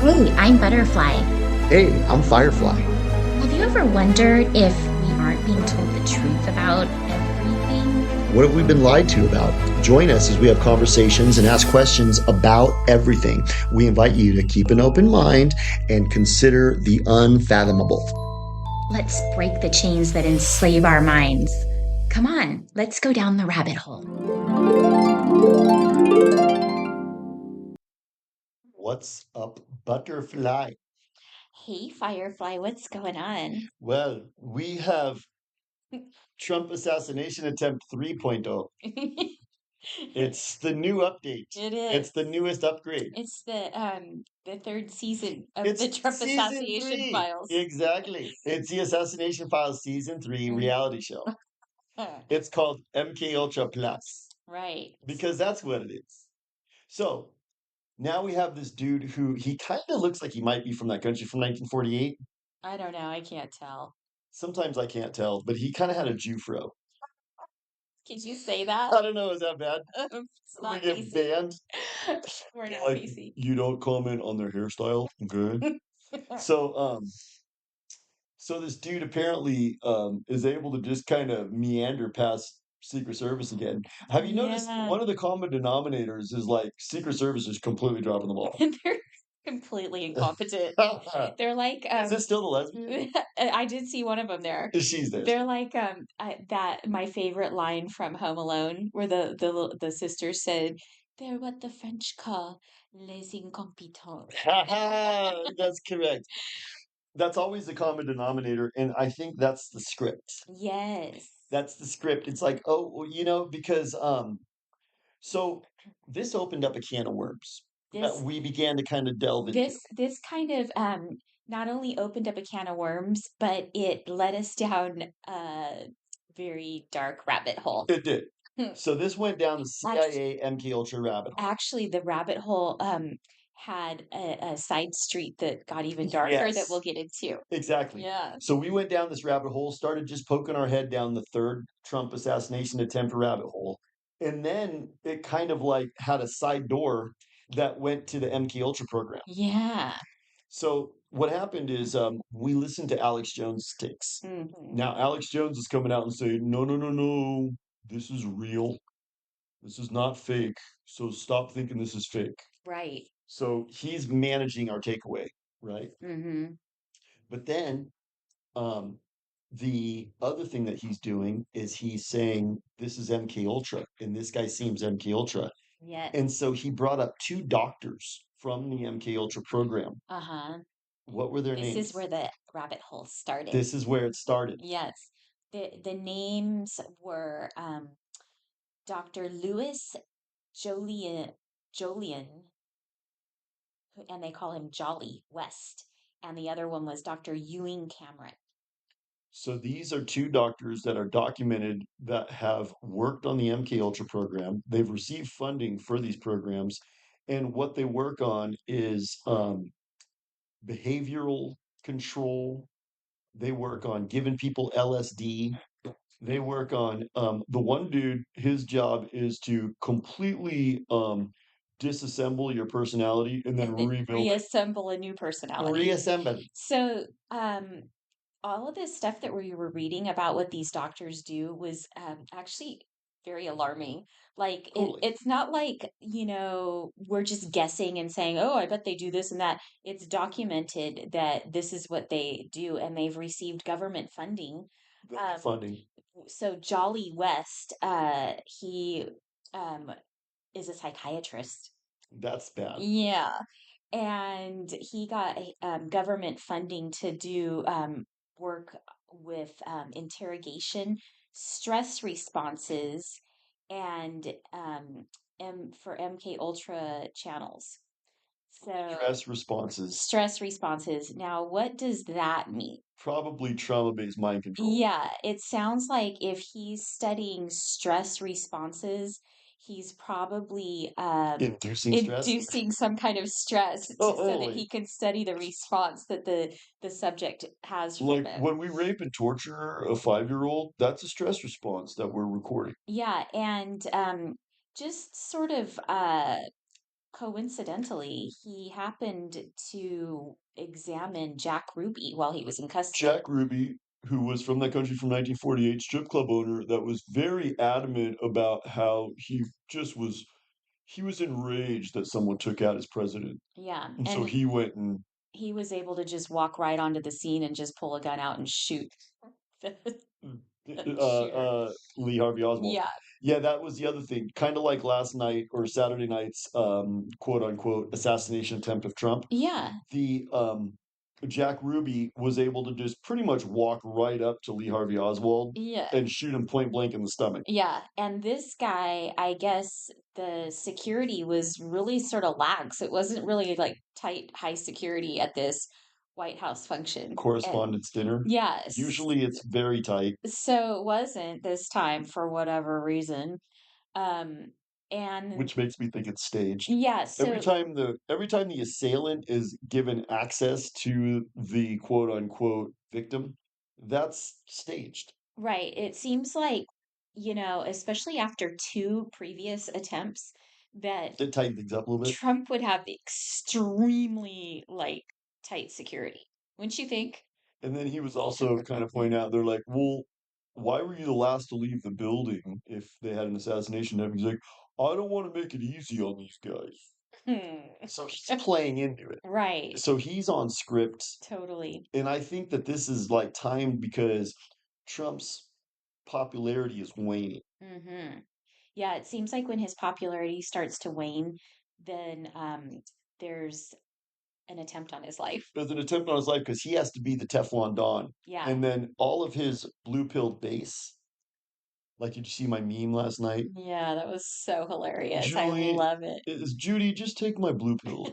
Hey, I'm Butterfly. Hey, I'm Firefly. Have you ever wondered if we aren't being told the truth about everything? What have we been lied to about? Join us as we have conversations and ask questions about everything. We invite you to keep an open mind and consider the unfathomable. Let's break the chains that enslave our minds. Come on, let's go down the rabbit hole. What's up, Butterfly? Hey, Firefly, what's going on? Well, we have Trump assassination attempt 3.0. It It's the new update. is. It's the newest upgrade. It's the third season of the It's Trump season Assassination 3. Files. Exactly. It's the Assassination Files season 3 Mhm. reality show. It's called MK Ultra Plus Right. because that's what it is. So now we have this dude who he kind of looks like he might be from that country from 1948. I don't know. I can't tell. Sometimes I can't tell, but he kind of had a Jew fro. Could you say that? I don't know, is that bad? It's We not get PC. banned. We're They're not like, PC. you don't comment on their hairstyle, okay? So, so this dude apparently is able to just kind of meander past Secret Service again. Have you noticed Yeah. one of the common denominators is like Secret Service is completely dropping the ball? They're completely incompetent. They're like Is it still the lesbian? I did see one of them there. She's there. They're like that my favorite line from Home Alone where the sister said they're what the French call les incompetents. That's correct. That's always the common denominator, and I think that's the script. Yes. That's the script. It's like, oh, well, because so this opened up a can of worms that This we began to kind of delve into. this kind of not only opened up a can of worms, but it led us down a very dark rabbit hole. It did. So this went down the Actually, CIA MK Ultra rabbit hole. actually, the rabbit hole had a side street that got even darker that we'll Yes, get into. exactly. Yeah. So we went down this rabbit hole, started just poking our head down the third Trump assassination attempt rabbit hole. And then it kind of like had a side door that went to the MK Ultra program. Yeah. So what happened is we listened to Alex Jones' takes. Hmm. Now Alex Jones is coming out and saying, no, no, no, no, this is real. This is not fake. So stop thinking this is fake. Right. So he's managing our takeaway, right? Hmm. But then um, the other thing that he's doing is he's saying this is MK Ultra, and this guy seems MK Ultra, Yes. and so he brought up two doctors from the MK Ultra program. Uh-huh. What were their This is names? where the rabbit hole started. This is where it started. Yes. The names were Dr. Louis Jolian, and they call him Jolly West. And the other one was Dr. Ewing Cameron. So these are two doctors that are documented that have worked on the MK Ultra program. They've received funding for these programs, and what they work on is behavioral control. They work on giving people LSD. They work on the one dude, his job is to completely disassemble your personality and then And then rebuild it. reassemble a new personality. Reassemble. So, all of this stuff that we were reading about what these doctors do was actually very alarming. Like Totally. it's not like, we're just guessing and saying, "Oh, I bet they do this and that." It's documented that this is what they do and they've received government funding. Um, Funding. so Jolly West, he um is a psychiatrist. That's bad. Yeah. And he got government funding to do work with interrogation, stress responses, and for MK Ultra channels. So Stress responses. stress responses. Now, what does that mean? Probably trauma-based mind control. Yeah, it sounds like if he's studying stress responses, he's probably Inducing stress. inducing some kind of stress so that Totally. he can study the response that the subject has from Like it. when we rape and torture a 5-year-old, that's a stress response that we're recording. Yeah, and just sort of coincidentally, he happened to examine Jack Ruby while he was in custody. Jack Ruby, who was from that country from 1948, strip club owner that was very adamant about how he was enraged that someone took out his president. Yeah, And and so he went and he was able to just walk right onto the scene and just pull a gun out and shoot the, the shooter. Lee Harvey Oswald. Yeah, Yeah, that was the other thing. Kind of like last night or Saturday night's quote unquote assassination attempt of Trump. yeah, The Jack Ruby was able to just pretty much walk right up to Lee Harvey Oswald yeah. and shoot him point blank in the stomach. Yeah, and this guy, I guess the security was really sort of lax. It wasn't really like tight, high security at this White House function. And Correspondence dinner. yes, Usually it's very tight, so it wasn't this time for whatever reason. Um, and which makes me think it's staged. yeah, so Every time the assailant is given access to the quote unquote victim, that's staged. right, it seems like, especially after two previous attempts, that It tightened things up a little bit. Trump would have extremely like tight security. Wouldn't you think? And then he was also kind of pointing out, they're like, well, why were you the last to leave the building if they had an assassination attempt? He's like, I don't want to make it easy on these guys. Hmm. So he's playing into it. Right. So he's on script. Totally. And I think that this is like timed because Trump's popularity is waning. Hmm. Yeah, it seems like when his popularity starts to wane, then there's an attempt on his life. There's an attempt on his life because he has to be the Teflon Don. Yeah. And then all of his blue pilled base, like, did you see my meme last night? Yeah, that was so hilarious. I Julie, love it. is Judy, just take my blue pill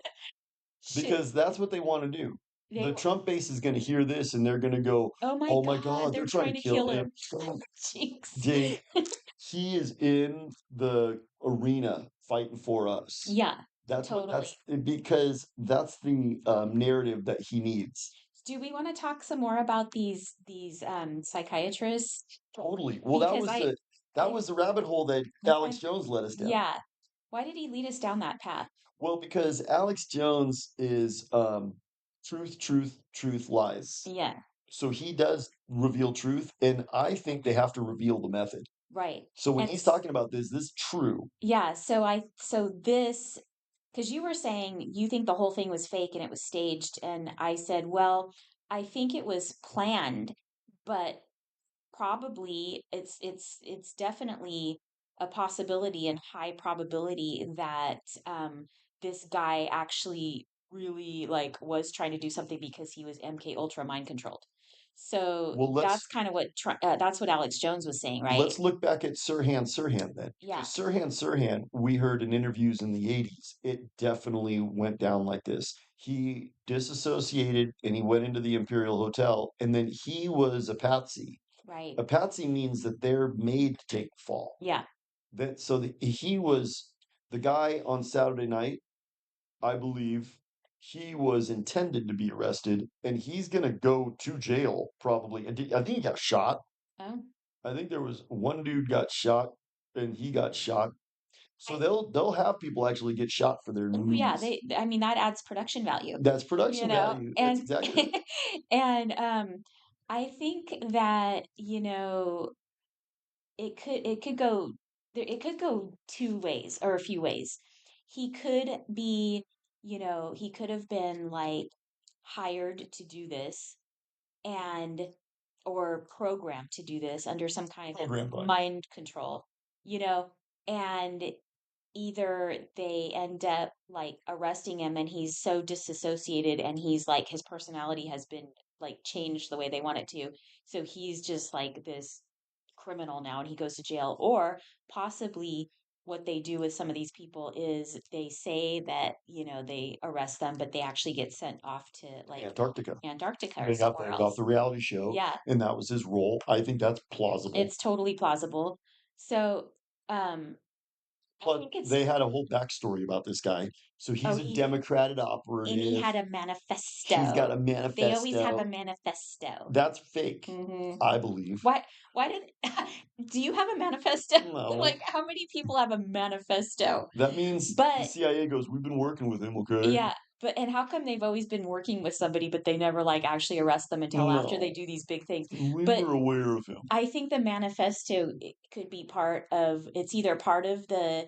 Shit. because that's what they want to do. They, The Trump base is going to hear this and they're going to go, oh my oh my God, God, they're they're trying trying to to kill kill him. him. Jinx. Jake, he is in the arena fighting for us. Yeah, That's totally. because that's the narrative that he needs. Do we want to talk some more about these psychiatrists? Totally. Well, Because that I was the rabbit hole that why Alex Jones led us down. yeah. Why did he lead us down that path? Well, because Alex Jones is truth, truth, truth, lies. Yeah, So he does reveal truth, and I think they have to reveal the method. right. So when And he's talking about this is true. yeah, so this because you were saying you think the whole thing was fake and it was staged, and I said, well, I think it was planned, but probably it's definitely a possibility and high probability that this guy actually really like was trying to do something because he was MK Ultra mind controlled. So Well, that's kind of what that's what Alex Jones was saying, right? let's look back at Sirhan Sirhan then. Yeah, Because Sirhan Sirhan, we heard in interviews in the 80s, it definitely went down like this. He disassociated and he went into the Imperial Hotel, and then he was a patsy. right. A patsy means that they're made to take the fall. Yeah, He was the guy on Saturday night, I believe he was intended to be arrested and he's going to go to jail probably. And I think he got shot. oh, I think there was one dude got shot and he got shot. So I, they'll have people actually get shot for their oh, yeah, news. I mean that adds production value, That's production That's and exactly right. and I think that it could go there, it could go two ways or a few ways. He could be, he could have been like hired to do this and or programmed to do this under some kind of Program by. mind control, you know, and either they end up like arresting him and he's so disassociated and he's like his personality has been like changed the way they want it to. So he's just like this criminal now and he goes to jail. Or possibly what they do with some of these people is they say that, they arrest them, but they actually get sent off to like Antarctica. Antarctica or They somewhere got else. the reality show, Yeah, and that was his role. I think that's plausible. it's totally plausible. So, um, I Plus, think it's they had a whole backstory about this guy. So oh he's a he Democratic and he operative. had a He's got manifesto. a They always have a manifesto. manifesto. That's fake, Hmm. I believe. Why did do you have a manifesto? No, Like how many people have a manifesto? that means the But CIA goes, "We've been working with him, okay?" yeah, but and how come they've always been working with somebody, but they never like actually arrest them until after they No, do these big things? we But were aware of him. I think the manifesto could be part of it's either part of the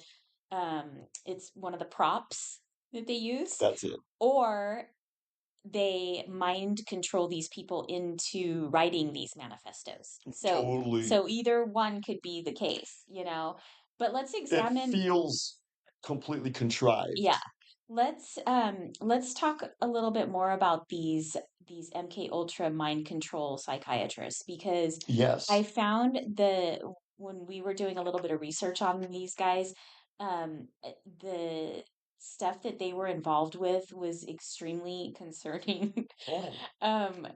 it's one of the props that they use, That's it. or they mind control these people into writing these manifestos. Totally. So either one could be the case, you know. But let's It examine feels completely yeah. contrived. Let's talk a little bit more about these MK Ultra mind control psychiatrists because I Yes. found when we were doing a little bit of research on these guys, the stuff that they were involved with was extremely concerning. Oh.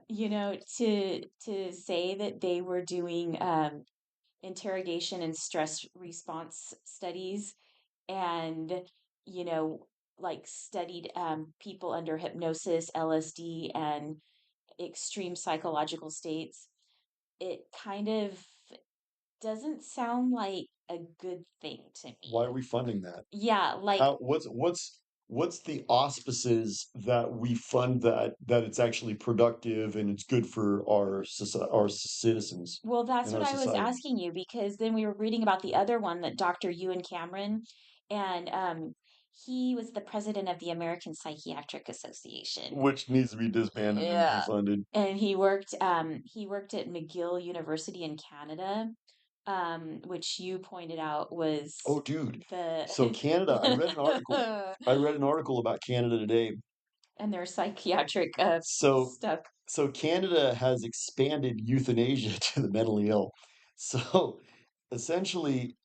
You know, to say that they were doing interrogation and stress response studies and you know like studied people under hypnosis, LSD, and extreme psychological states, it kind of doesn't sound like a good thing to Why me. are we funding that? Yeah, like, How what's the auspices that we fund that it's actually productive and it's good for our citizens well, that's and what our I was society? asking you because then we were reading about the other one that Dr. Ewan Cameron, and he was the president of the American Psychiatric Association. Which needs to be disbanded and Yeah. defunded. And he worked at McGill University in Canada, which you pointed out was Oh, dude. the So Canada, I read an article. I read an article about Canada today. and their psychiatric So stuff. so Canada has expanded euthanasia to the mentally ill. So essentially,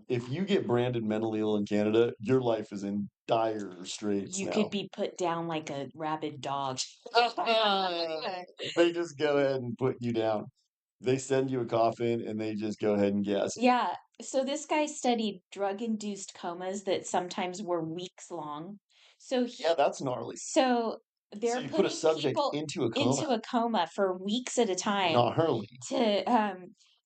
if you get branded mentally ill in Canada, your life is in dire straits You could now. be put down like a rabid dog. They just go ahead and put you down. They send you a coffin and they just go ahead and guess. Yeah. So this guy studied drug-induced comas that sometimes were weeks long. So Yeah, that's gnarly. so So they're you put a putting subject people into a coma. into a coma for weeks at a time Gnarly. to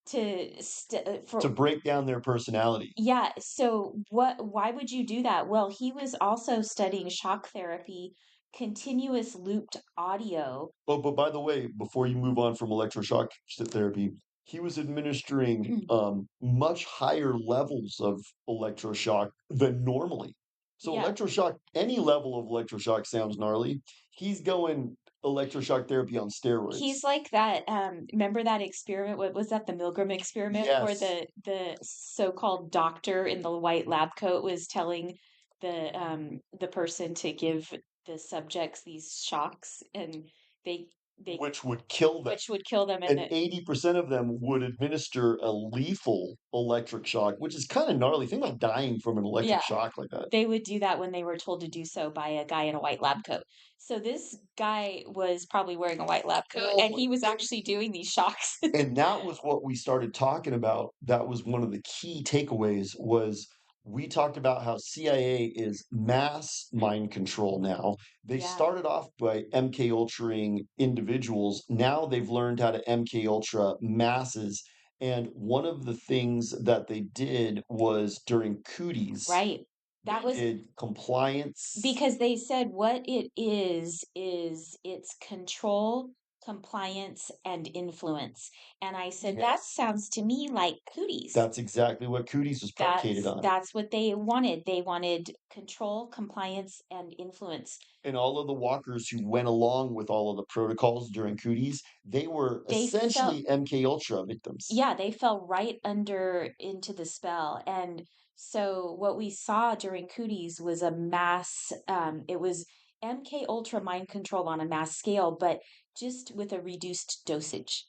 To for break down their personality. yeah, so why would you do that? Well, he was also studying shock therapy, continuous looped audio. But by the way, before you move on from electroshock therapy, he was administering much higher levels of electroshock than normally. So Yeah. electroshock, any level of electroshock sounds gnarly. He's going electroshock therapy on He's steroids. like that. Remember that experiment? What was that? The Milgram experiment, where Yes, the so-called doctor in the white lab coat was telling the person to give the subjects these shocks, and they they which would kill them. which would kill them, and And 80% of them would administer a lethal electric shock, which is kind of gnarly. Think about dying from an electric yeah, shock like that. they would do that when they were told to do so by a guy in a white lab coat. So this guy was probably wearing a white lab coat, and Well, he was actually doing these shocks. and that was what we started talking about. That was one of the key takeaways was we talked about how CIA is mass mind control now. They Yeah, started off by MK Ultraing individuals. Now they've learned how to MK Ultra masses. And one of the things that they did was during Cooties, right. That they was did compliance. because they said what it is it's control, compliance, and influence. And I said, that Yes, sounds to me like cooties. that's exactly what Cooties was predicated on. That's what they wanted. They wanted control, compliance, and influence. And all of the walkers who went along with all of the protocols during Cooties, they were They felt essentially MK Ultra victims. yeah, they fell right under into the spell. And so what we saw during Cooties was a mass, it was MK Ultra mind control on a mass scale, but just with a reduced dosage,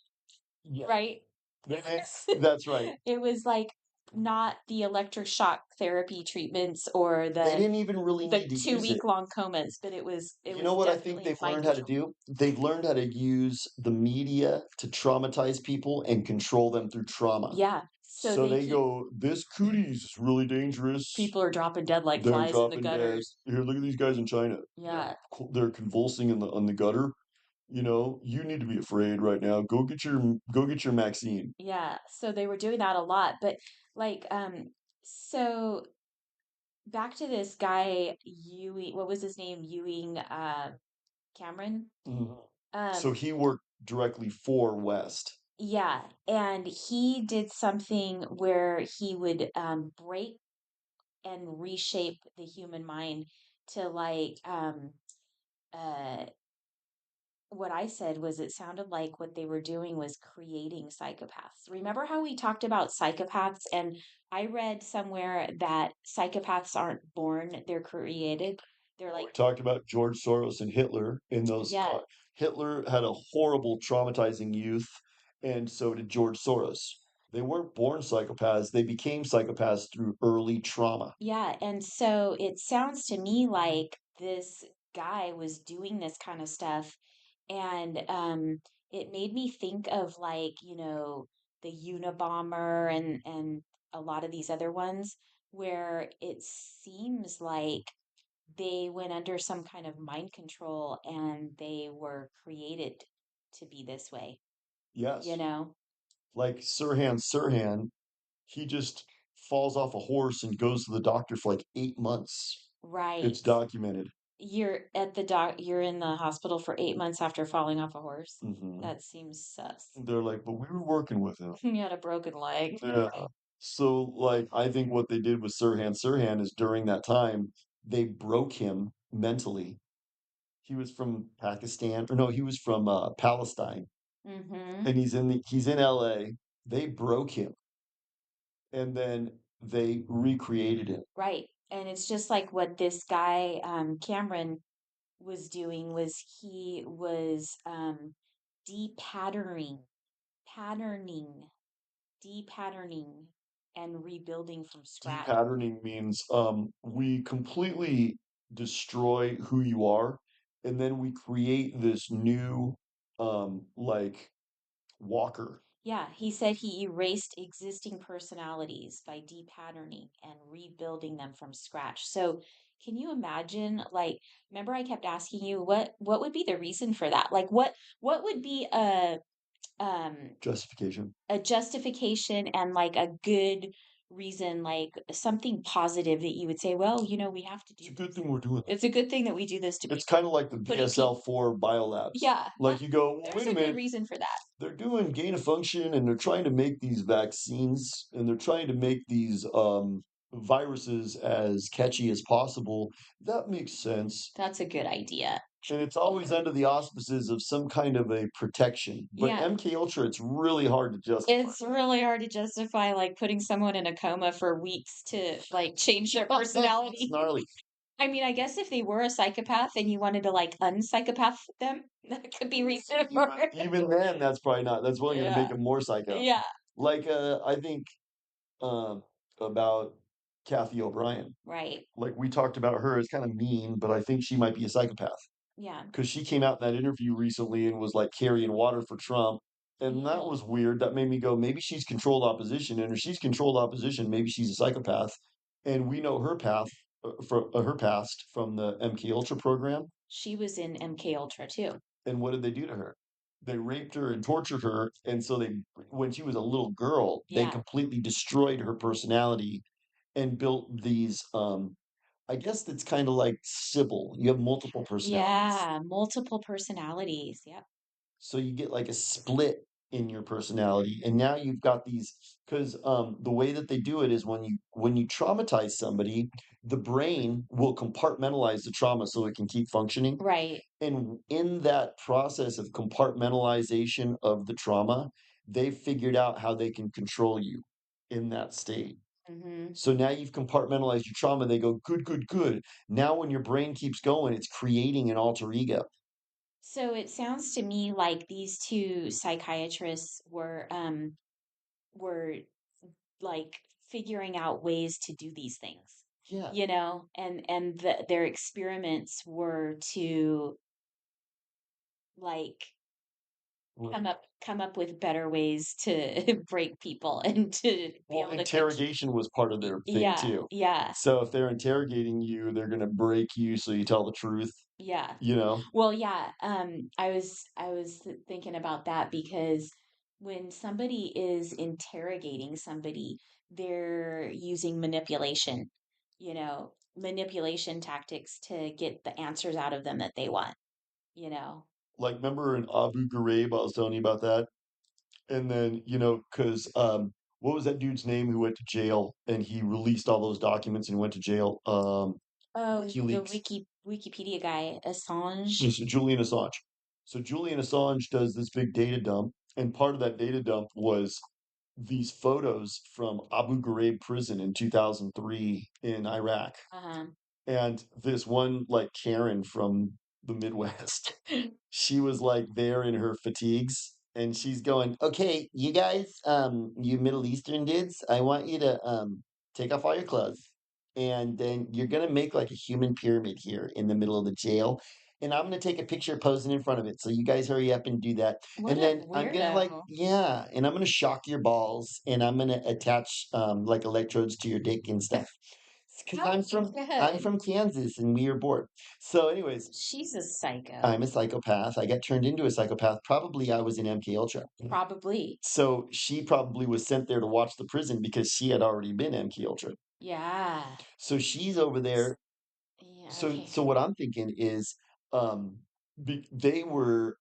Yeah, right? that's right. It was like not the electroshock therapy treatments or They didn't even really the need to two use it. week long comas, but it You know was what I think definitely they've mind learned how to control. do? They've learned how to use the media to traumatize people and control them through trauma. Yeah. So So they they keep go, this Cooties is really dangerous. people are dropping dead like They're flies in the dropping dead. gutters. Here, look at these guys in China. Yeah. They're convulsing in the on the gutter. You know, you need to be afraid right now. Go get your Maxine. Yeah. So they were doing that a lot, but like so back to this guy Ewing, what was his name? Ewing Cameron. Mhm. So Um he worked directly for West. yeah, and he did something where he would break and reshape the human mind to uh what I said was it sounded like what they were doing was creating psychopaths. Remember how we talked about psychopaths? And I read somewhere that psychopaths aren't born, they're created. They're We like, talked about George Soros and Hitler in those. yeah, Hitler had a horrible, traumatizing youth, and so did George Soros. They weren't born psychopaths, they became psychopaths through early trauma. yeah. And so it sounds to me like this guy was doing this kind of stuff. And it made me think of like, the Unabomber and a lot of these other ones where it seems like they went under some kind of mind control and they were created to be this way, you Yes. know? Like Sirhan Sirhan, he just falls off a horse and goes to the doctor for like 8 months. It's Right. documented. You're in the hospital for 8 months after falling off a horse. Hmm. That seems sus. They're like, but we were working with him. You had a broken leg. Yeah. So, like, I think what they did with Sirhan Sirhan is during that time, they broke him mentally. He was from Pakistan, or no, he was from Palestine, Mm-hmm. and he's in LA. They broke him, and then they recreated him. Right. And it's just like what this guy, Cameron, was doing was he was depatterning, patterning, depatterning, and rebuilding from scratch. Depatterning means we completely destroy who you are, and then we create this new like walker. Yeah, he said he erased existing personalities by depatterning and rebuilding them from scratch. So, can you imagine like remember I kept asking you what would be the reason for that? Like what would be um Justification. a justification and like a good reason, like something positive that you would say, well, we have to It's do a good this. thing we're doing this. It's a good thing that we do this to It's be kind of like the putting people. BSL-4 biolabs. Yeah, Like you go, well, there's wait a a good minute, reason for that. they're doing gain of function and they're trying to make these vaccines and they're trying to make these viruses as catchy as possible. That makes sense. That's a good idea. And it's always under the auspices of some kind of a protection. But Yeah, MK Ultra, it's really hard to justify. it's really hard to justify like putting someone in a coma for weeks to like change their It's personality. gnarly. I mean, I guess if they were a psychopath and you wanted to like unpsychopath them, that could be reason Even for it. even then, that's probably not. That's only going to Yeah. make him more psycho. Yeah. Like I think um, about Cathy O'Brien. Right. Like we talked about her as kind of mean, but I think she might be a psychopath Yeah. because she came out in that interview recently and was like carrying water for Trump. And that Really? was weird. That made me go, maybe she's controlled opposition. And if she's controlled opposition, maybe she's a psychopath. And we know her path from her past from the MK Ultra program. She was in MK Ultra too. And what did they do to her? They raped her and tortured her. And so when she was a little girl, they Yeah. completely destroyed her personality and built these I guess that's kind of like Sybil. You have multiple personalities. Yeah. Multiple personalities. Yep. So you get like a split in your personality. And now you've got these because the way that they do it is when you traumatize somebody, the brain will compartmentalize the trauma so it can keep functioning. Right. And in that process of compartmentalization of the trauma, they figured out how they can control you in that state. Hmm. So now you've compartmentalized your trauma. They go, good, good, good. Now, when your brain keeps going, it's creating an alter ego. So it sounds to me like these two psychiatrists were like figuring out ways to do these things, Yeah. and their experiments were to like Well, come up with better ways to break people and to be well, able to interrogation was part of their thing yeah, too. yeah, So if they're interrogating you, they're gonna break you so you tell the truth, yeah. you know? Well, yeah, I was thinking about that because when somebody is interrogating somebody, they're using manipulation tactics to get the answers out of them that they want, you know. Like, remember in Abu Ghraib, I was telling you about that? And then, because what was that dude's name who went to jail and he released all those documents and he went to jail? Oh, the WikiLeaks. Wikipedia guy, Assange. Yes, Julian Assange. So Julian Assange does this big data dump, and part of that data dump was these photos from Abu Ghraib prison in 2003 in Iraq. Uh-huh. And this one, like Karen from the Midwest, she was like there in her fatigues and she's going, okay, you guys, you Middle Eastern dudes, I want you to take off all your clothes. And then you're gonna make like a human pyramid here in the middle of the jail. And I'm gonna take a picture posing in front of it. So you guys hurry up and do that. What And a then I'm gonna like, weirdo. yeah, and I'm gonna shock your balls and I'm gonna attach like electrodes to your dick and stuff. Because How I'm good. from Kansas and we are bored. So, anyways, She's a I'm psycho. a psychopath. I got turned into a psychopath. Probably I was in MK Ultra. Probably. So she probably was sent there to watch the prison because she had already been MK Ultra. Yeah. So she's over S- there. Yeah, So okay. so what I'm thinking is um they were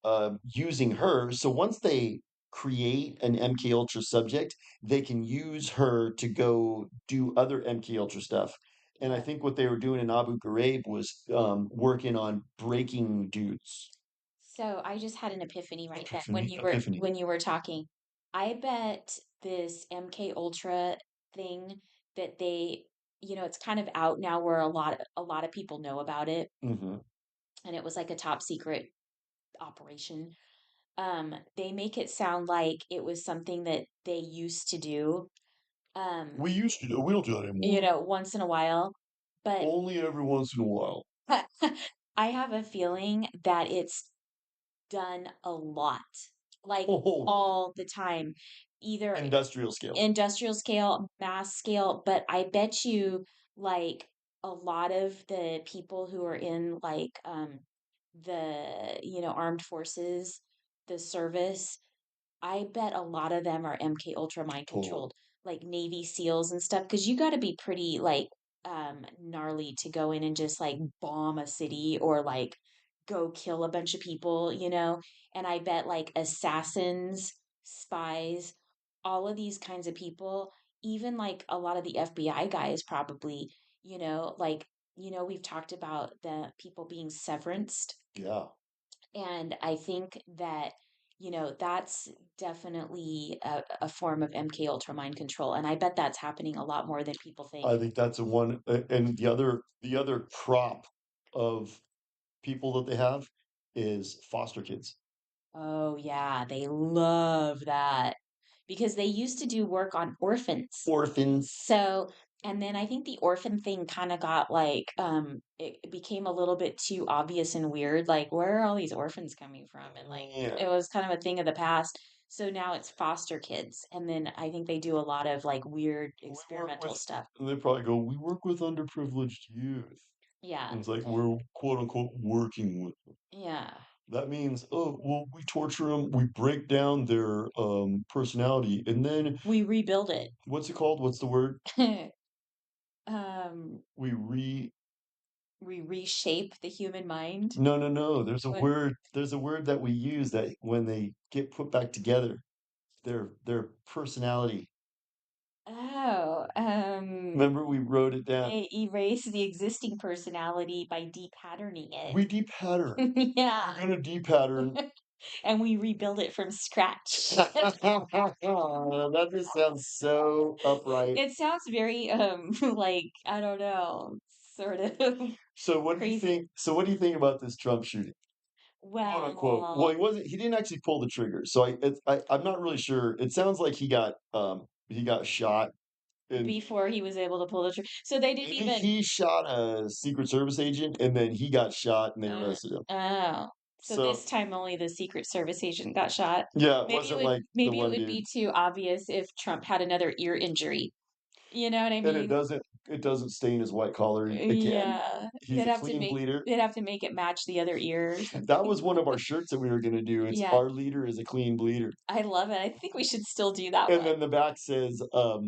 using her. So once they create an MK Ultra subject, they can use her to go do other MK Ultra stuff. And I Yeah. think what they were doing in Abu Ghraib was working on breaking dudes. So I just had an epiphany right then when Epiphany, you were epiphany. when you were talking. I bet this MK Ultra thing that it's kind of out now where a lot of people know about it, Hmm. and it was like a top secret operation. They make it sound like it was something that they used to do, um, We used to do. We don't do that anymore. once in a while. But Only every once in a while. I have a feeling that it's done a lot, like Oh, all the time, either industrial scale. industrial scale, mass scale, but I bet you like a lot of the people who are in like the armed forces, the service, I bet a lot of them are MK Ultra mind Totally. controlled, like Navy SEALs and stuff, because you got to be pretty like gnarly to go in and just like bomb a city or like go kill a bunch of people. And I bet like assassins, spies, all of these kinds of people, even like a lot of the FBI guys probably, like we've talked about the people being severanced, Yeah. and I think that, that's definitely a form of MK Ultra mind control. And I bet that's happening a lot more than people think. I think that's a one. And the other crop of people that they have is foster kids. Oh, yeah, they love that because they used to do work on orphans. Orphans. So, and then I think the orphan thing kind of got like, it became a little bit too obvious and weird. Like, where are all these orphans coming from? And like, Yeah. it was kind of a thing of the past. So now it's foster kids. And then I think they do a lot of like weird We work experimental with, stuff. and they probably go, we work with underprivileged youth. Yeah. And it's like, we're quote unquote working with them. Yeah. That means, oh, well, we torture them, we break down their personality, and then We rebuild it. what's it called? What's the word? um, We re we reshape the human mind. No, no, no. There's a What? word. There's a word that we use that when they get put back together, their personality. Oh, Remember, we wrote it down. they erase the existing personality by depatterning it. We depattern. We're Yeah. gonna depattern. And we rebuild it from scratch. That just sounds so upright. It sounds very like I don't know, sort of So what do you crazy. think? So what do you think about this Trump shooting? Quote unquote. Well, Well, he wasn't. He didn't actually pull the trigger. So I'm not really sure. It sounds like he got shot and before he was able to pull the trigger. So they didn't maybe even he shot a Secret Service agent and then he got shot and they uh, arrested him. oh. So So this time only the Secret Service agent got shot. yeah, it wasn't like the Maybe it one would dude. be too obvious if Trump had another ear injury. You know what I And mean? it doesn't stain his white collar again. Yeah. He's a clean bleeder. They'd have to make it match the other ear or That something. was one of our shirts that we were going to do. It's Yeah. our leader is a clean bleeder. I love it. I think we should still do that And one. then the back says, uh,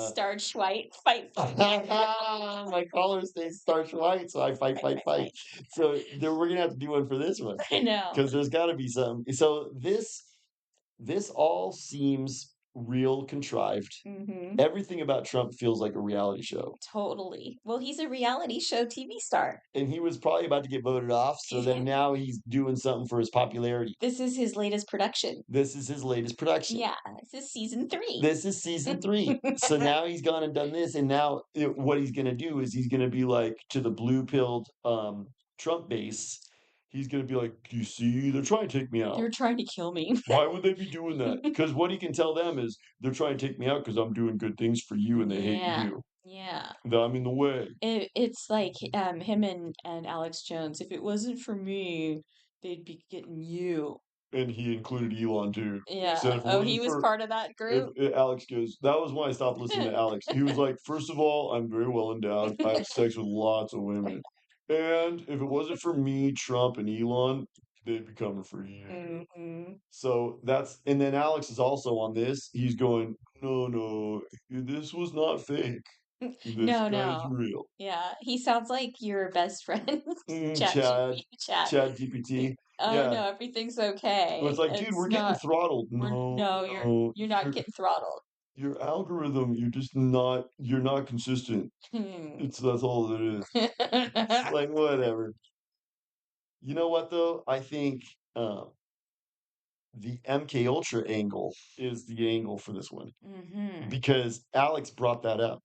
Starch White, fight, fight. my collar stays starch white, so I fight, Fight, fight, fight, fight. fight. So there, we're gonna have to do one for this one I know. because there's got to be some. So this all seems real contrived. Hmm. Everything about Trump feels like a reality show. Totally. Well, he's a reality show TV star. And he was probably about to get voted off, so then now he's doing something for his popularity. This is his latest production. This is his latest production. Yeah, this is season 3. This is season 3. So now he's gone and done this, and now what he's going to do is he's going to be like to the blue-pilled Trump base. He's going to be like, "You see, they're trying to take me out. They're trying to kill me. Why would they be doing that? Because what he can tell them is they're trying to take me out because I'm doing good things for you, and they hate Yeah. you. Yeah. That I'm in the way." It's like him and Alex Jones. If it wasn't for me, they'd be getting you. And he included Elon too. He said Yeah. if it Oh, he wasn't was for part of that if group. Alex goes, that was when I stopped listening to Alex. He was like, first of all, I'm very well endowed. I have sex with lots of women. And if it wasn't for me, Trump, and Elon, they'd be coming for you. Hmm. So and then Alex is also on this. He's going, no, no, this was not fake. This No, guy's no. real. Yeah, he sounds like your best friend, Chad, Chat. Chad GPT. Oh Yeah. no, everything's Well, okay. it's like, dude, It's we're getting not. throttled. No, No, no, you're not getting throttled. your algorithm, you're not consistent. Hmm. That's all it is. It's like whatever. You know what though? I think the MK Ultra angle is the angle for this one Hmm. because Alex brought that up.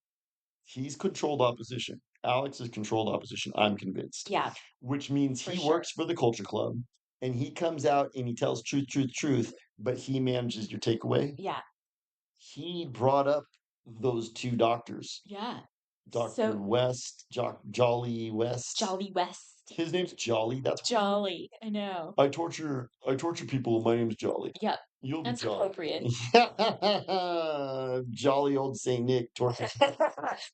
He's controlled opposition. Alex is controlled opposition, I'm convinced. Yeah, Which means for he sure. works for the Culture Club and he comes out and he tells truth, truth, truth, but he manages your takeaway. Yeah, He brought up those two doctors, yeah. Dr. So West, Jolly West. Jolly West, His name's Jolly. That's what Jolly. I know. I torture people. My name's Jolly. Yep, You'll be that's Jolly. appropriate. Jolly old Saint Nick tortures.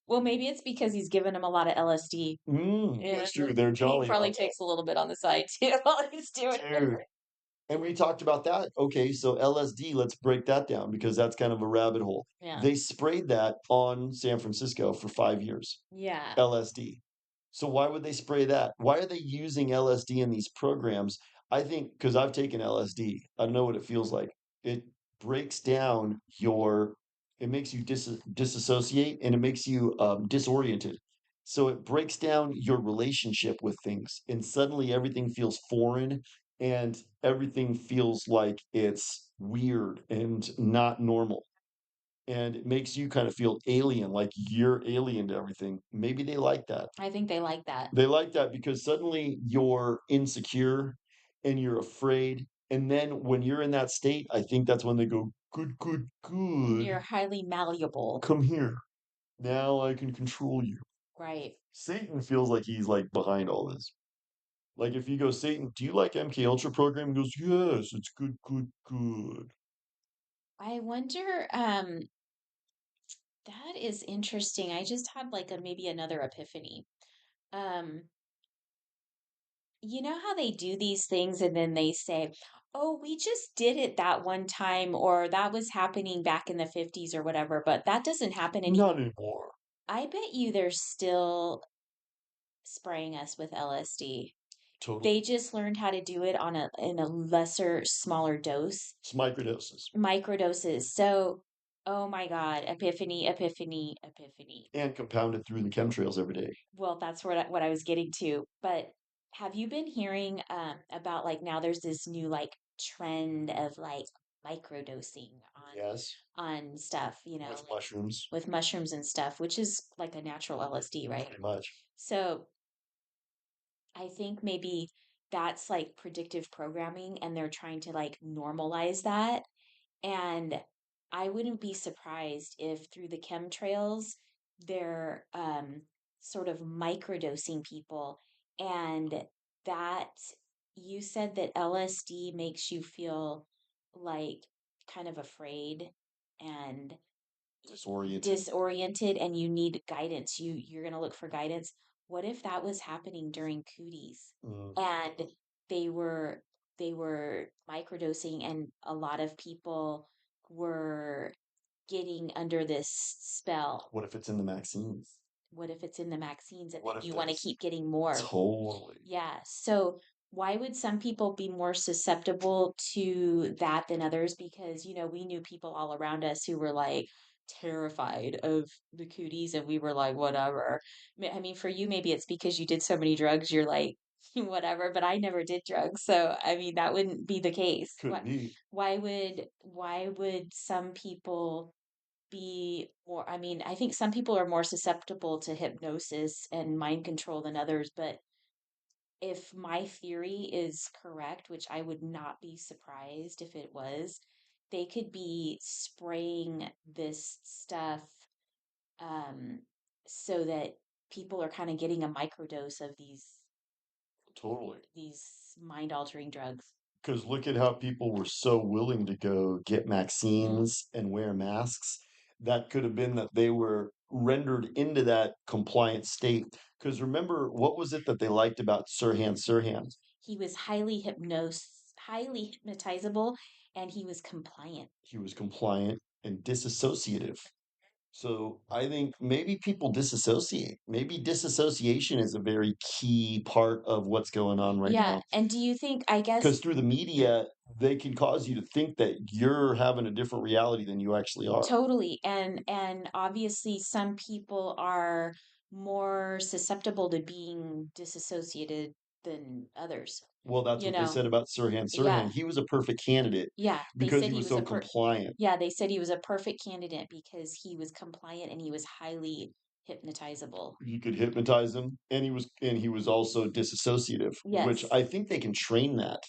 Well, maybe it's because he's given him a lot of LSD. Yeah, That's true. They're he jolly probably about that. takes a little bit on the side too while he's doing it. Dude. And we talked about that. Okay, so LSD, let's break that down because that's kind of a rabbit hole. Yeah, They sprayed that on San Francisco for 5 years. yeah. LSD. So why would they spray that? Why are they using LSD in these programs? I think because I've taken LSD. I know what it feels like. It breaks down it makes you disassociate and it makes you disoriented. So it breaks down your relationship with things, and suddenly everything feels foreign and everything feels like it's weird and not normal and it makes you kind of feel alien, like you're alien to everything. Maybe they like that. I think they like that. They like that because suddenly you're insecure and you're afraid. And then when you're in that state, I think that's when they go, good, good, You're good. highly malleable. Come here. Now I can control you. Right. Satan feels like he's like behind all this. Like if you go, Satan, do you like MK Ultra program? He goes, yes, it's good, good, good. I wonder, that is interesting. I just had like a maybe another epiphany. Um, you know how they do these things and then they say, "Oh, we just did it that one time," or "That was happening back in the 50s or whatever," but that doesn't happen anymore. Not anymore. I bet you they're still spraying us with LSD. Totally. They just learned how to do it on a in a lesser, smaller dose, It's microdoses. microdoses. So, oh my God, epiphany, epiphany, epiphany. And compounded through the chemtrails every day. Well, that's what I was getting to. But have you been hearing about like now there's this new like trend of like microdosing Yes, on stuff, you know, with like mushrooms, with mushrooms and stuff, which is like a natural LSD, right? pretty much. So I think maybe that's like predictive programming and they're trying to like normalize that. And I wouldn't be surprised if through the chemtrails, they're sort of microdosing people and that you said that LSD makes you feel like kind of afraid and Disoriented. disoriented and you need guidance. You're going to look for guidance. What if that was happening during Cooties Mm. and they were they were microdosing and a lot of people were getting under this spell? What if it's in the vaccines? What if it's in the vaccines and then What if you want to there's keep getting more? totally Yeah. So why would some people be more susceptible to that than others? Because, we knew people all around us who were like terrified of the cooties and we were like, whatever. I mean, for you, maybe it's because you did so many drugs, you're like, whatever, but I never did drugs. So, I mean, that wouldn't be the case. could be. Why would some people be more, I mean, I think some people are more susceptible to hypnosis and mind control than others, but if my theory is correct, which I would not be surprised if it was, they could be spraying this stuff um, so that people are kind of getting a microdose of Totally. these mind-altering drugs. Because look at how people were so willing to go get Hmm. vaccines and wear masks. That could have been that they were rendered into that compliant state. Because remember, what was it that they liked about Sirhan Sirhan? He was highly hypnotizable, and he was compliant. He was compliant and disassociative. So I think maybe people disassociate. Maybe disassociation is a very key part of what's going on right Yeah, now. and do you think, I Because guess, through the media, they can cause you to think that you're having a different reality than you actually are. totally, and obviously some people are more susceptible to being disassociated than others. Well, that's You what they know, said about Sirhan yeah, Sirhan. He was a perfect candidate yeah. They because said he he was was a so per compliant. yeah, they said he was a perfect candidate because he was compliant and he was highly hypnotizable. You could hypnotize him, and he was also disassociative, which Yes. I think they can train that.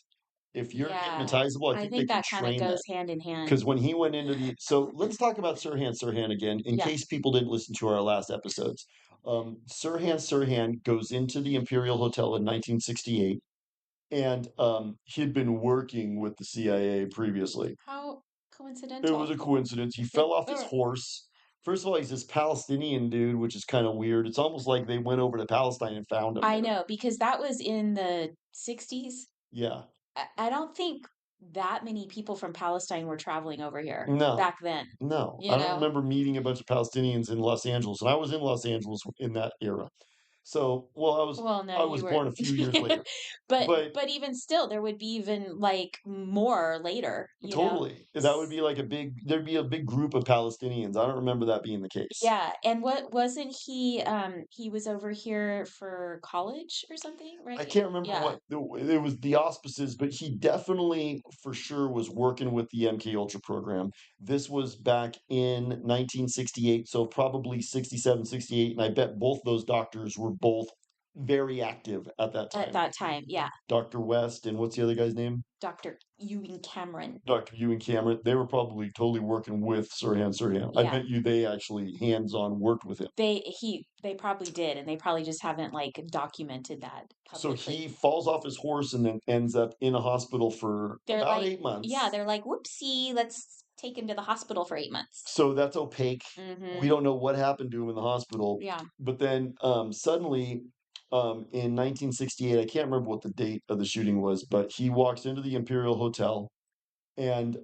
If you're Yeah. hypnotizable, I I think they think can that kind of train that. goes hand in hand. Because when he went into the so let's talk about Sirhan Sirhan again, in Yeah. case people didn't listen to our last episodes. Sirhan Sirhan goes into the Imperial Hotel in 1968, and he'd been working with the CIA previously. How It was coincidental. a coincidence. He fell off his horse. First of all, he's this Palestinian dude, which is kind of weird. It's almost like they went over to Palestine and found him I there. know because that was in the 60s. Yeah. I don't think that many people from Palestine were traveling over here No, back then, no. I you don't know? remember meeting a bunch of Palestinians in Los Angeles, and I was in Los Angeles in that era. So, well, Well, no, I you was were born a few years later, but but but even still there would be even like more later, you know? totally, that would be like there'd be a big group of Palestinians. I don't remember that being the case. Yeah, and what wasn't he was over here for college or something, I right? can't remember Yeah. what it was the auspices, but he definitely for sure was working with the MK Ultra program. This was back in 1968, so probably 67, 68, and I bet both those doctors were both very active at that At time. that time, yeah. Dr. West and what's the other guy's name? Dr. Ewing Cameron. Dr. Ewan Cameron. They were probably totally working with Sirhan Sirhan. I Yeah. bet you they actually hands-on worked with him. They probably did, and they probably just haven't like documented that So publicly. he falls off his horse and then ends up in a hospital for They're about like, 8 months. yeah, they're like, whoopsie, let's take him to the hospital for 8 months. So that's opaque. We Mm-hmm. don't know what happened to him in the hospital. Yeah. But then suddenly, in 1968, I can't remember what the date of the shooting was, but he walks into the Imperial Hotel and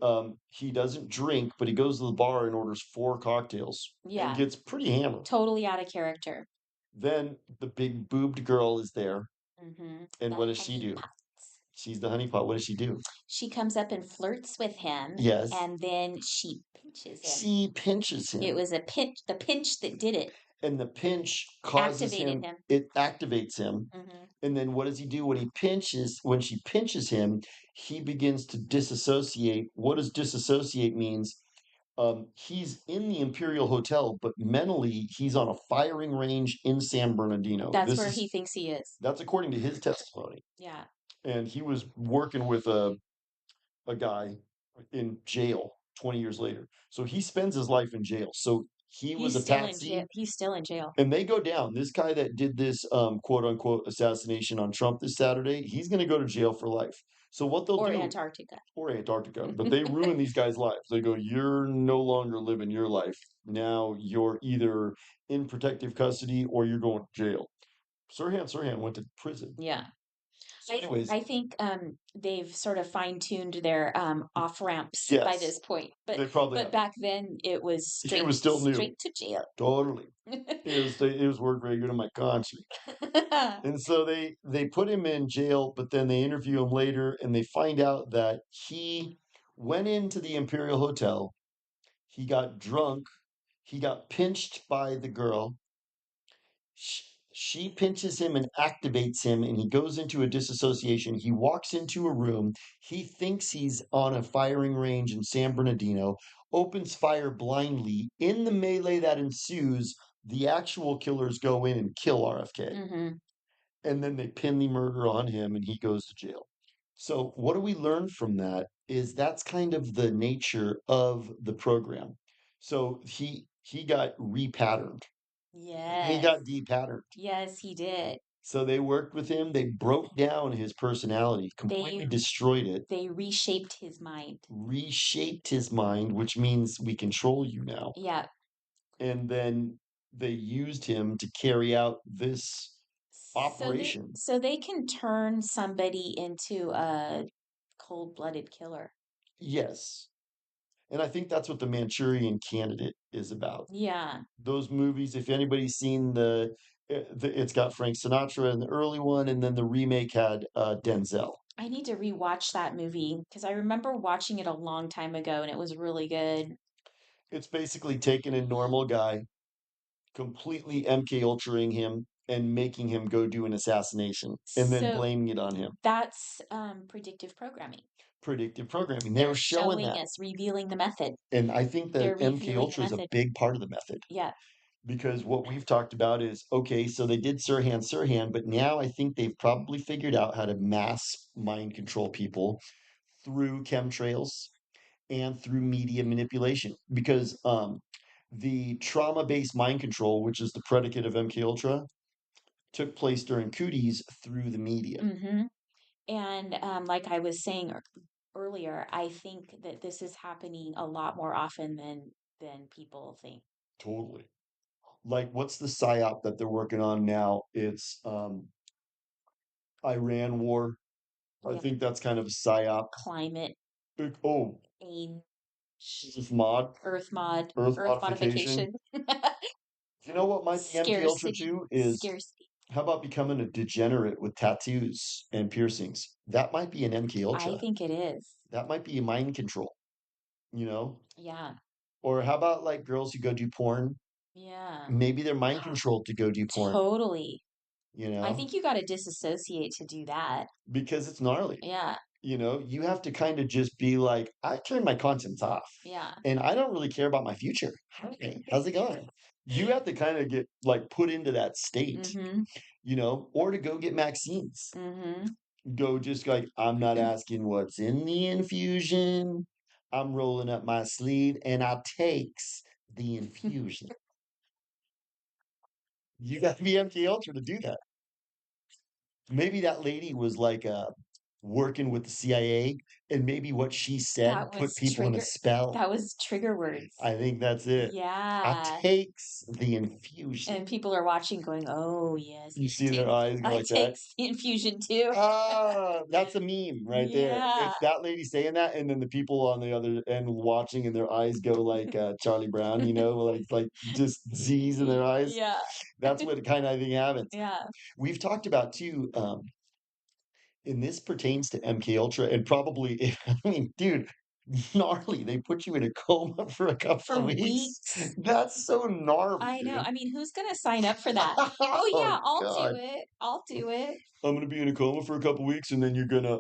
he doesn't drink, but he goes to the bar and orders 4 cocktails and Yeah. gets pretty hammered. Totally out of character. Then the big boobed girl is there. Mm-hmm. And The what does she honey do? pots. She's the honeypot. What does she do? She comes up and flirts with him, Yes. and then she pinches him. She pinches It him. was the pinch that did it, And the pinch causes activated him, him. it activates him. Mm-hmm. And then what does he do when she pinches him, he begins to disassociate. What does disassociate means? He's in the Imperial Hotel, but mentally he's on a firing range in San Bernardino. That's where he thinks he is. That's according to his testimony. Yeah. And he was working with a guy in jail 20 years later. So he spends his life in jail. So He was He's a still in jail. patsy, He's still in jail. and they go down. This guy that did this quote unquote assassination on Trump this Saturday, he's going to go to jail for life. So what they'll Or do, Antarctica. or Antarctica, but they ruin these guys' lives. They go, you're no longer living your life. Now you're either in protective custody or you're going to jail. Sirhan went to prison. Yeah. So, anyways, I think they've sort of fine-tuned their off ramps by this yes, point. they probably But have. back then it was He was still new. straight to jail. Totally. It was worked very good on my conscience. And so they put him in jail, but then they interview him later and they find out that he went into the Imperial Hotel, he got drunk, he got pinched by the girl. She pinches him and activates him, and he goes into a disassociation. He walks into a room. He thinks he's on a firing range in San Bernardino, opens fire blindly. In the melee that ensues, the actual killers go in and kill RFK. Hmm. And then they pin the murder on him, and he goes to jail. So, what do we learn from that? Is that's kind of the nature of the program. So he got repatterned. He Yes. got depatterned. Yes, he did. So they worked with him. They broke down his personality, completely They destroyed it, they reshaped his mind. reshaped his mind, which means we control you now. Yeah. And then they used him to carry out this operation. So they can turn somebody into a cold-blooded killer. Yes. And I think that's what the Manchurian Candidate is about. Yeah. Those movies, if anybody's seen it's got Frank Sinatra in the early one, and then the remake had Denzel. I need to rewatch that movie because I remember watching it a long time ago and it was really good. It's basically taking a normal guy, completely MK Ultraing him, and making him go do an assassination, and then So blaming it on him. that's predictive programming. Predictive programming. They They're were showing showing that. us, revealing the method. And I think that They're MK revealing the Ultra is a method. big part of the method. Yeah. Because what we've talked about is okay, so they did Sirhan, but now I think they've probably figured out how to mass mind control people through chemtrails and through media manipulation. Because the trauma-based mind control, which is the predicate of MK Ultra, took place during Cooties through the media. Mm-hmm. And like I was saying earlier, I think that this is happening a lot more often than people think. Totally. Like, what's the psyop that they're working on now? It's Iran war. I Yeah. think that's kind of a psyop. Climate, Oh, change, mod, Earth earth modification. modification, You know what might be MK Ultra scarcity, 2 is scarcity. how about becoming a degenerate with tattoos and piercings? That might be an MK I Ultra. think it is. That might be mind control, you know? Yeah. Or how about like girls who go do porn? Yeah. Maybe they're mind controlled to go do porn, Totally. you I know? think you got to disassociate to do that. Because it's gnarly. Yeah. You have to kind of just be like, I turn my conscience off Yeah. and I don't really care about my future. Hey, how's it going? You have to kind of get like put into that state, Mm-hmm. or to go get vaccines. Mm-hmm. Go just like, I'm not asking what's in the infusion. I'm rolling up my sleeve and I takes the infusion. You got to be MK Ultra to do that. Maybe that lady was like working with the CIA, and maybe what she said That put was people in a spell. that was trigger words. I think that's it. I Yeah. takes the infusion. And people are watching going, "Oh, yes, You see their eyes go I like that. takes the infusion too." Ah, that's a meme right there. Yeah. It's that lady saying that, and then the people on the other end watching, and their eyes go like Charlie Brown, like just Z's in their eyes. Yeah. That's what kind of I think happens. Yeah. We've talked about too, and this pertains to MK Ultra, and probably, I mean, dude, gnarly. They put you in a coma for a couple For of weeks. weeks. That's so gnarly, I know. dude. I mean, who's gonna sign up for that? Oh Oh yeah, I'll do God. it. I'll do it. I'm gonna be in a coma for a couple weeks and then you're gonna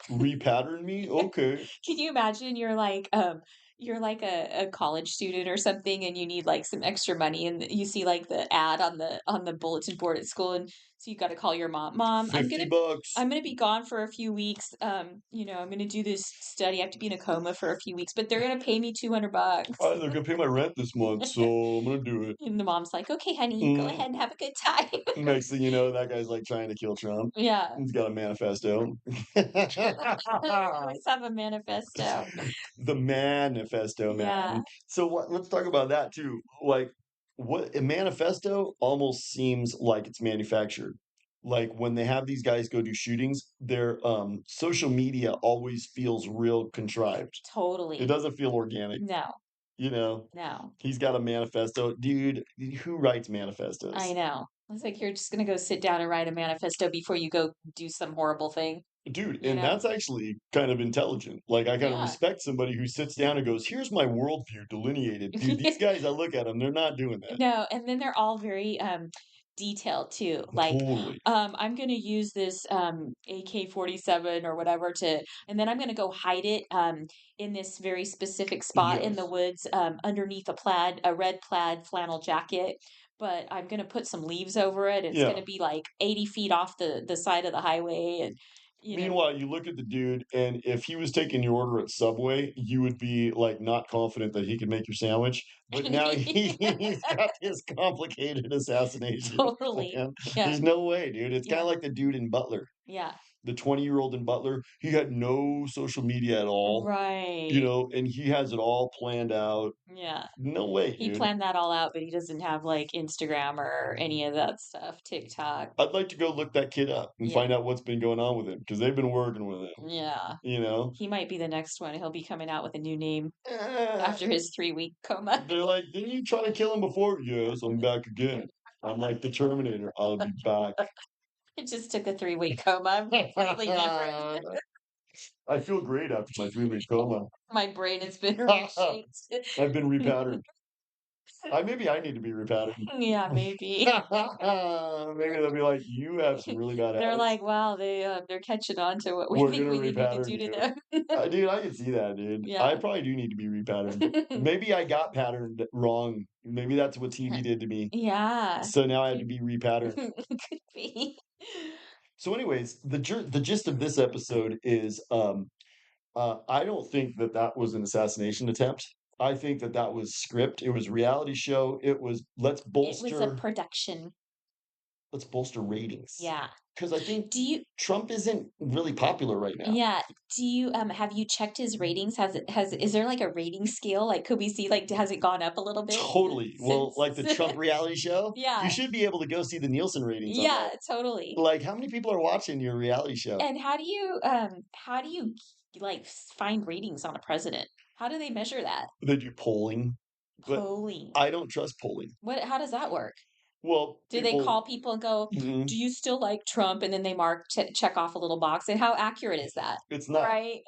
repattern me? Okay. Can you imagine you're like a college student or something and you need like some extra money and you see like the ad on the bulletin board at school and So you got to call your mom. Mom, 50 bucks. I'm gonna be gone for a few weeks. I'm gonna do this study. I have to be in a coma for a few weeks, but they're gonna pay me $200. They're gonna pay my rent this month, so I'm gonna do it. And the mom's like, "Okay, honey, go Mm. ahead and have a good time." Next thing you know, that guy's like trying to kill Trump. Yeah. He's got a manifesto. Always have a manifesto. The manifesto, Yeah, man. So what? Let's talk about that too. Like, what a manifesto almost seems like it's manufactured. Like when they have these guys go do shootings, their social media always feels real contrived. It totally. doesn't feel organic. No, You know, no. he's got a manifesto, dude. Who writes I manifestos? know. It's like you're just gonna go sit down and write a manifesto before you go do some horrible thing, Dude, you and know? that's actually kind of intelligent. Like, I kind of Yeah. respect somebody who sits down and goes, "Here's my worldview delineated." Dude, these guys, I look at them, they're not doing that. No, and then they're all very detailed too. Like, Totally. I'm gonna use this AK-47 or whatever to, and then I'm gonna go hide it in this very specific spot in the Yes. woods underneath a red plaid flannel jacket. But I'm gonna put some leaves over it. It's Yeah. gonna be like 80 feet off the side of the highway, and you know, Meanwhile, you look at the dude, and if he was taking your order at Subway, you would be like not confident that he could make your sandwich. But now he's got this complicated assassination totally, plan. yeah, There's no way, dude. It's kind yeah, of like the dude in Butler, yeah, the 20-year-old in Butler. He had no social media at all, right, and he has it all planned out. yeah. No way, He dude. planned that all out, but he doesn't have like Instagram or any of that stuff, TikTok. I'd like to go look that kid up and Yeah. find out what's been going on with him because they've been working with him, Yeah. you know? He might be the next one. He'll be coming out with a new name Eh, after his 3-week coma. they're like, didn't you try to kill him before? Yes, I'm back again. I'm like the Terminator. I'll be back. It just took a 3-week coma. I'm completely different. I feel great after my 3-week coma. My brain has been I've reshaped. been repatterned. Maybe I need to be repatterned. Yeah, maybe. Maybe they'll be like, you have some really bad They're habits. like, wow, they're catching on to what we We're think gonna we need to repattern do to you. them. Dude, I can see that, dude. I Yeah. probably do need to be repatterned. Maybe I got patterned wrong. Maybe that's what TV did to me. Yeah. So now I have to Could be repatterned. could be. So, anyways, the gist of this episode is, I don't think that that was an assassination attempt. I think that that was script. It was reality show. It was It was a production. let's bolster ratings Yeah. because I think Do you Trump isn't really popular right now. Yeah. Do you have you checked his ratings? Is there like a rating scale? Like could we see like has it gone up a little bit Totally. Well, since like the Trump reality show, you Yeah. should be able to go see the Nielsen ratings on Yeah, that. totally. Like, how many people are watching your reality show? And how do you like find ratings on a president? How do they measure that? They do polling, but Polling. I don't trust polling. How does that work? Well, Do they call people and go, Mhm. "Do you still like Trump?" And then they check off a little box. And how accurate is that? It's not. Right?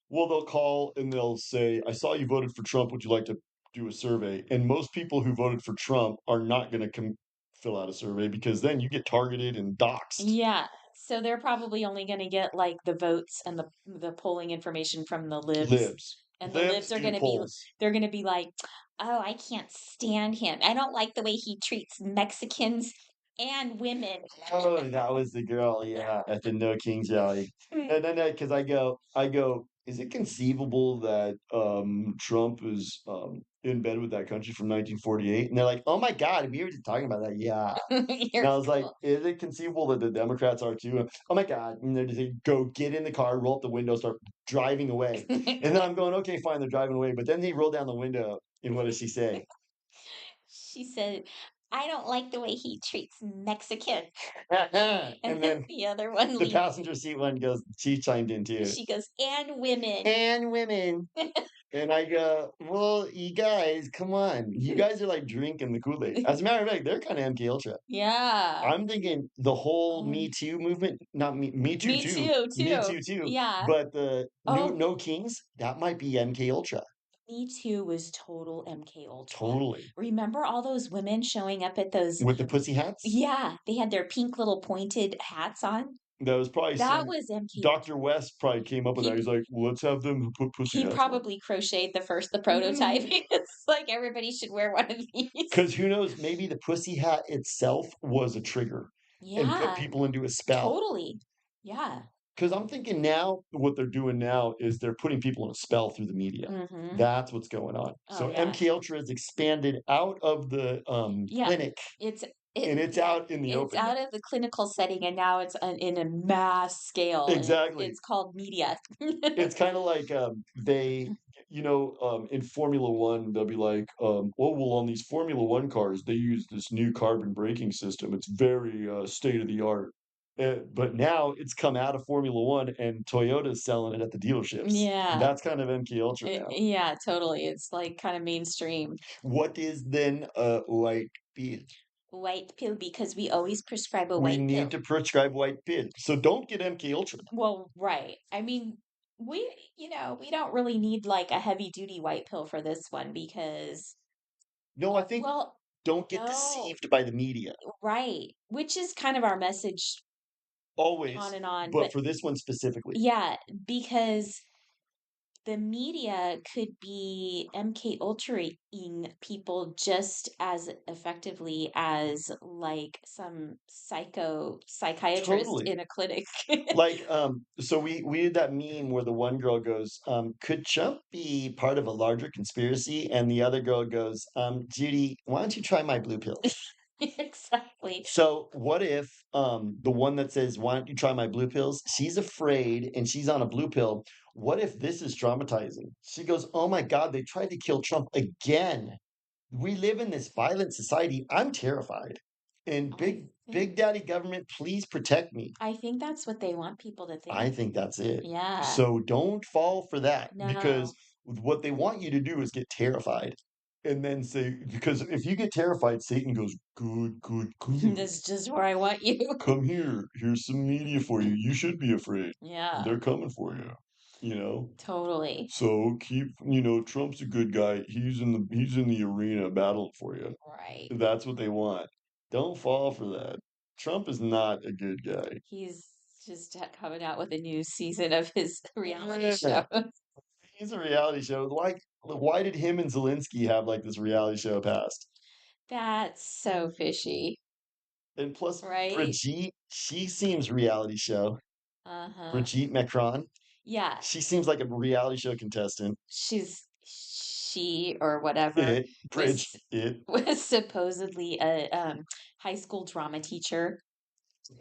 Well, they'll call and they'll say, "I saw you voted for Trump. Would you like to do a survey?" And most people who voted for Trump are not going to fill out a survey because then you get targeted and doxxed. Yeah. So they're probably only going to get like the votes and the polling information from the libs. Libs, And the libs libs are do going to be polls. they're going to be like, "Oh, I can't stand him. I don't like the way he treats Mexicans and women." Oh, that was the girl, yeah, at the No Kings rally. And then, because I go, is it conceivable that Trump is in bed with that country from 1948? And they're like, oh my God, we were just talking about that. Yeah. And You're I was like, cool. is it conceivable that the Democrats are too? Oh my God. And they're just like, go get in the car, roll up the window, start driving away. And then I'm going, okay, fine, they're driving away. But then they roll down the window, and what does she say? She said, "I don't like the way he treats Mexican." And And then then the other one the leaves. passenger seat one goes, she chimed in too. She goes, "And women." And women. And I go, well, you guys, come on. You guys are like drinking the Kool-Aid. As a matter of fact, they're kind of MK Ultra. Yeah. I'm thinking the whole Oh, Me Too movement, not Me Too me too, too, Me too. Too too, Yeah. but the new Oh, No Kings, that might be MK Ultra. Me Too was total MK Ultra. Totally. Remember all those women showing up at those? With the pussy hats? Yeah, they had their pink little pointed hats on. That was probably That some was MK Dr. West probably came up with that. He He's like, well, let's have them put pussy he hats on. probably crocheted the prototype. It's like everybody should wear one of these. Because who knows, maybe the pussy hat itself was a trigger. and put Yeah, people into a spell. totally. Yeah. Because I'm thinking now, what they're doing now is they're putting people in a spell through the media. Mm-hmm. That's what's going on. Oh So yeah. MK Ultra has expanded out of the Yeah. clinic, It's and it's yeah, out in the it's open now. out of the clinical setting and now it's in a mass scale and Exactly. it's called media. It's kind of like they, in Formula One, they'll be like, oh, well, on these Formula One cars, they use this new carbon braking system. It's very state of the art. But now it's come out of Formula One, and Toyota's selling it at the dealerships. Yeah. That's kind of MK Ultra now. Yeah, totally. It's like kind of mainstream. What is then a white pill? White pill because we always prescribe a We white need pill. to prescribe white pill. So don't get MK Ultra. Well, right. I mean, we don't really need like a heavy duty white pill for this one because, No, I think well, don't get no, deceived by the media. right. Which is kind of our message on Always, and on. but But for this one specifically. yeah, because the media could be MK Ultraing people just as effectively as like some psychiatrist Totally. in a clinic. Like, so we did that meme where the one girl goes, could Trump be part of a larger conspiracy? And the other girl goes, Judy, why don't you try my blue pills? Exactly. So what if the one that says, why don't you try my blue pills? She's afraid and she's on a blue pill. What if this is traumatizing? She goes, oh my God, they tried to kill Trump again. We live in this violent society. I'm terrified. And I think big daddy government, please protect me. I think that's what they want people to I think. think that's it. Yeah. So don't fall for that because No. what they want you to do is get terrified and then say, because if you get terrified, Satan goes, good, good, good. This is just where I want you. Come here. Here's some media for you. You should be afraid. Yeah, They're coming for you, you know? totally. So keep, Trump's a good guy. He's in the arena battling for you. Right. That's what they want. Don't fall for that. Trump is not a good guy. He's just coming out with a new season of his reality Yeah. show. He's a reality show. Like, why did him and Zelensky have like this reality show past? That's so fishy, And plus, right? Brigitte, she seems reality show. Uh-huh. Brigitte Macron, Yeah, she seems like a reality show contestant. she or whatever It, was Bridge, it. was supposedly a high school drama teacher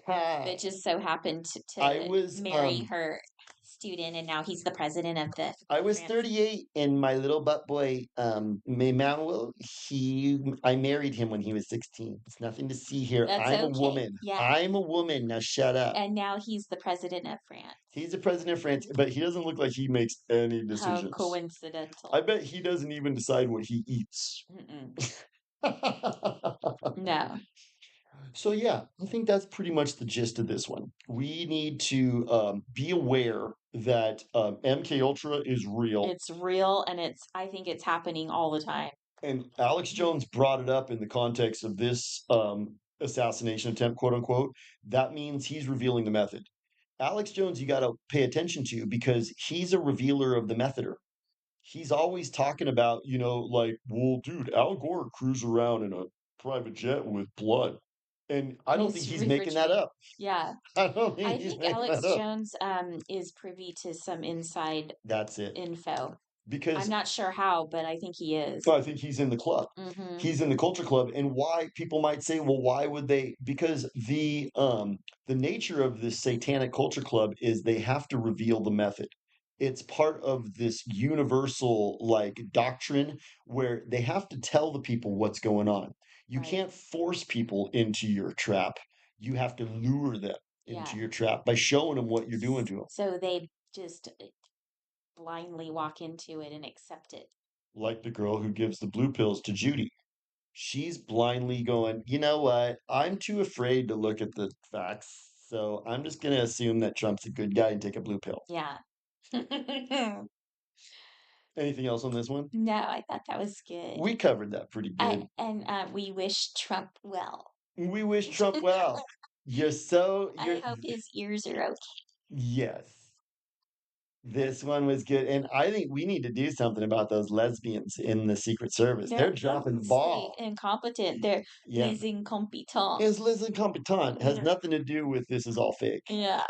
Ha. that just so happened I to was marry her student, and now he's the president of the I was France. 38 and my little butt boy, Manuel, I married him when he was 16. It's nothing to see here. That's I'm a okay. woman. Yeah, I'm a woman. Now shut up. and now he's the president of France. He's the president of France, but he doesn't look like he makes any How decisions. I coincidental. bet he doesn't even decide what he eats. Mm-mm. No. So yeah, I think that's pretty much the gist of this one. We need to be aware that MK Ultra is real. It's real and I think it's happening all the time. And Alex Jones brought it up in the context of this assassination attempt, quote unquote. That means he's revealing the method. Alex Jones, you got to pay attention to because he's a revealer of the methoder. He's always talking about, like, well, dude, Al Gore cruised around in a private jet with blood. And I And don't think it's he's making that refrigerated. up. Yeah. I don't think I he's think making that Alex up. Jones is privy to some inside That's it. info. I'm Because not sure how, but I think he is. I think he's in the club. Mm-hmm. He's in the culture club. And why people might say, well, why would they? Because the nature of this satanic culture club is they have to reveal the method. It's part of this universal like doctrine where they have to tell the people what's going on. You Right. can't force people into your trap. You have to lure them Yeah. into your trap by showing them what you're doing to them. So they just blindly walk into it and accept it. Like the girl who gives the blue pills to Judy. She's blindly going, you know what? I'm too afraid to look at the facts. So I'm just going to assume that Trump's a good guy and take a blue pill. Yeah. Anything else on this one? No, I thought that was good. We covered that pretty good. We wish Trump well. We wish Trump well. You're so, I you're, hope his ears are okay. yes. This one was good, and I think we need to do something about those lesbians in the Secret Service. They're They're dropping the honestly ball. incompetent. They're Yeah. les incompetents. Is Liz incompetent? Has Yeah. nothing to do with this is all fake. Yeah.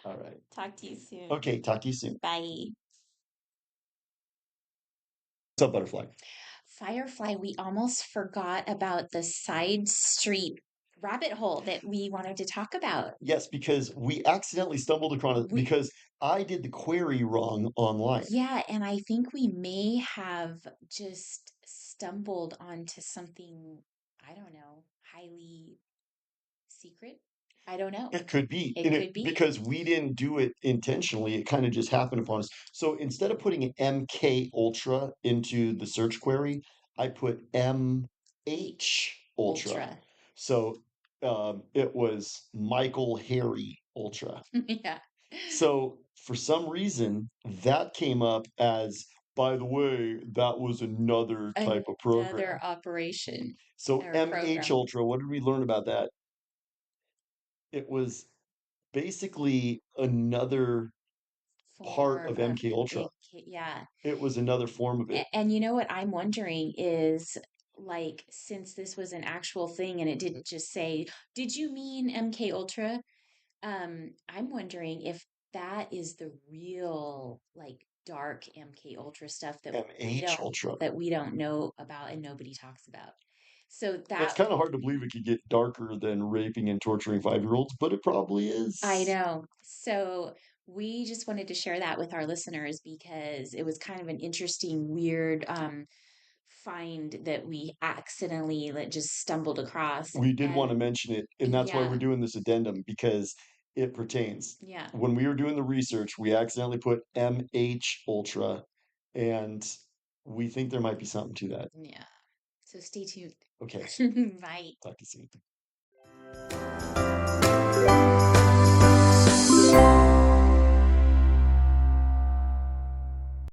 All right. Talk to you soon. Okay, talk to you soon. Bye. What's up, Butterfly? Firefly, we almost forgot about the side street rabbit hole that we wanted to talk about. Yes, because we accidentally stumbled across it We, because I did the query wrong online. yeah, and I think we may have just stumbled onto something, I don't know, highly secret. I don't know. It could be It in could it be. because we didn't do it intentionally. It kind of just happened upon us. So instead of putting MK Ultra into the search query, I put MH Ultra. Ultra. So it was Michael Harry Ultra. Yeah. So for some reason, that came up as, by the way, that was another type of Another program. operation So or MH program Ultra, what did we learn about that? It was basically another part form of of MK Ultra. it. Yeah. It was another form of it. And you know what I'm wondering is like since this was an actual thing and it didn't just say, "Did you mean MK Ultra?" I'm wondering if that is the real like dark MK Ultra stuff MH Ultra. that we don't know about and nobody talks about. So It's that kind of hard to believe it could get darker than raping and torturing 5-year-olds, but it probably I is. know. So we just wanted to share that with our listeners because it was kind of an interesting, weird find that we accidentally like, just stumbled across. We did want to And mention it, and that's why we're yeah, doing this addendum because it pertains. yeah, When we were doing the research, we accidentally put MH Ultra, and we think there might be something to that. yeah. So stay tuned. Okay, Bye. talk to you soon.